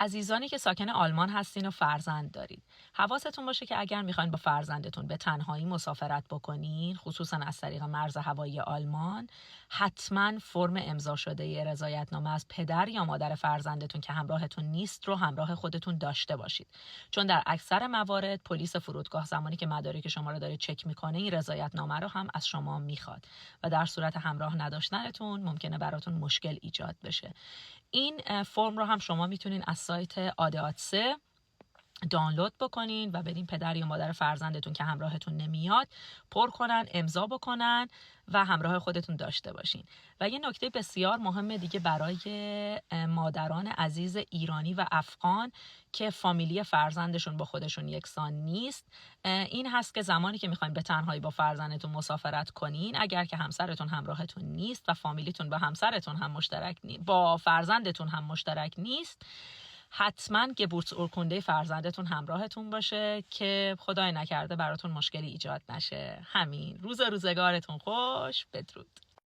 عزیزانی که ساکن آلمان هستین و فرزند دارید، حواستون باشه که اگر میخواین با فرزندتون به تنهایی مسافرت بکنین، خصوصا از طریق مرز هوایی آلمان، حتما فرم امضا شده رضایتنامه از پدر یا مادر فرزندتون که همراهتون نیست رو همراه خودتون داشته باشید. چون در اکثر موارد پلیس فرودگاه زمانی که مدارک شما رو داره چک میکنه این رضایتنامه رو هم از شما میخواد و در صورت همراه نداشتنتون ممکنه براتون مشکل ایجاد بشه. این فرم رو هم شما میتونین از سایت آدآتسه دانلود بکنین و بدین پدر یا مادر فرزندتون که همراهتون نمیاد پر کنن، امضا بکنن و همراه خودتون داشته باشین. و یه نکته بسیار مهم دیگه برای مادران عزیز ایرانی و افغان که فامیلی فرزندشون با خودشون یکسان نیست، این هست که زمانی که میخواین به تنهایی با فرزندتون مسافرت کنین، اگر که همسرتون همراهتون نیست و فامیلیتون با همسرتون هم مشترک نیست، با فرزندتون هم مشترک نیست، حتما گبورتسورکونده فرزندتون همراهتون باشه که خدای نکرده براتون مشکلی ایجاد نشه. همین. روزگارتون خوش. بدرود.